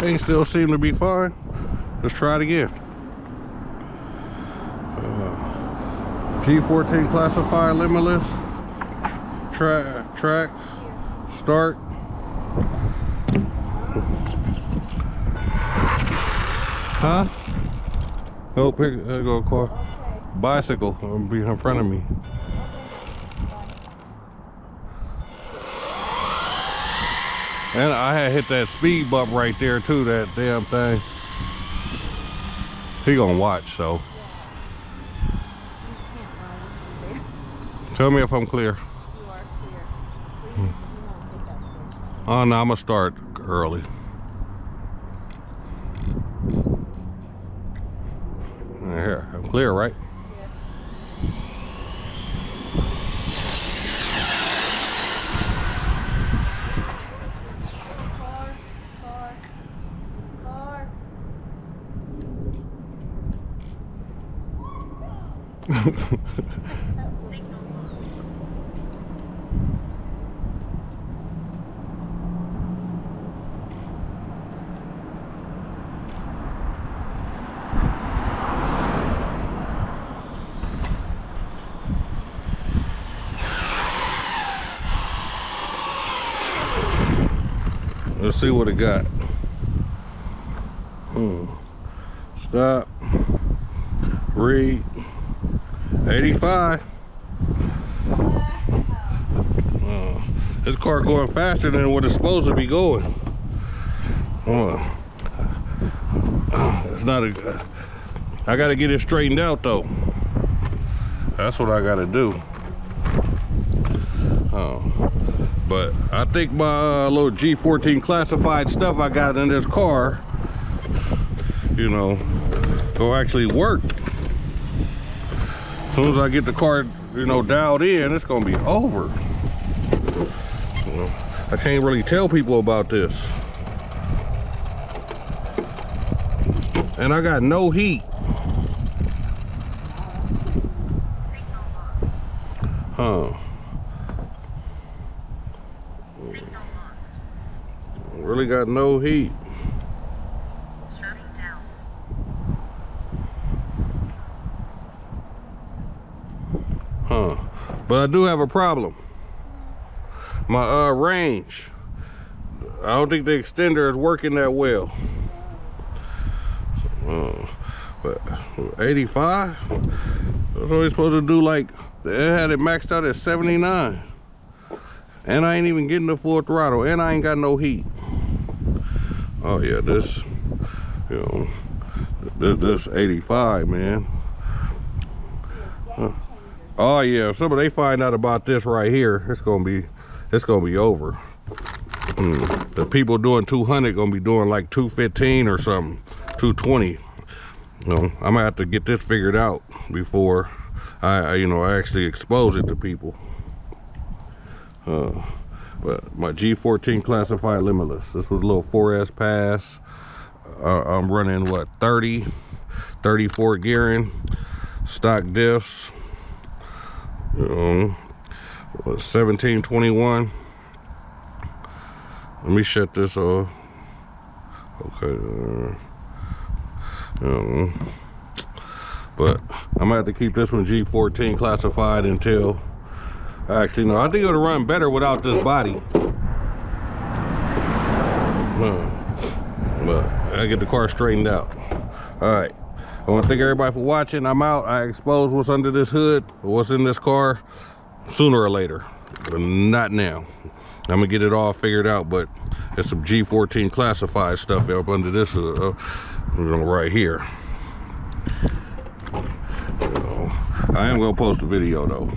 everything still seemed to be fine. Let's try it again. G14 classified limitless. Track. Start. Huh? Oh, there go a car. Bicycle be in front of me. And I had hit that speed bump right there too, that damn thing. He gonna watch, so. Tell me if I'm clear. You are clear. Please, you won't take that thing. Oh no, I'm gonna start early. Here, I'm clear, right? Let's see what it got. Stop. Read. 85. This car going faster than what it's supposed to be going. It's not a. I gotta get it straightened out though. That's what I gotta do. But I think my little G14 classified stuff I got in this car, you know, will actually work. As soon as I get the car, you know, dialed in, it's gonna be over. You know, I can't really tell people about this. And I got no heat. Really got no heat. But I do have a problem. My range, I don't think the extender is working that well. But 85, that's only supposed to do like, it had it maxed out at 79. And I ain't even getting the full throttle, and I ain't got no heat. Oh yeah, this, you know, this 85, man. Oh yeah, if somebody find out about this right here, it's gonna be over. The people doing 200 gonna be doing like 215 or something, 220. You know, I'm gonna have to get this figured out before I actually expose it to people. But my G14 classified limitless. This was a little 4S pass. I'm running what, 34 gearing, stock diffs. 1721. Let me shut this off. Okay. But I'm gonna have to keep this one G14 classified until. Actually, no, I think it'll run better without this body. But I get the car straightened out. All right. I want to thank everybody for watching. I'm out. I expose what's under this hood, what's in this car, sooner or later, but not now. I'm gonna get it all figured out, but it's some G14 classified stuff up under this hood, right here. I am gonna post a video though.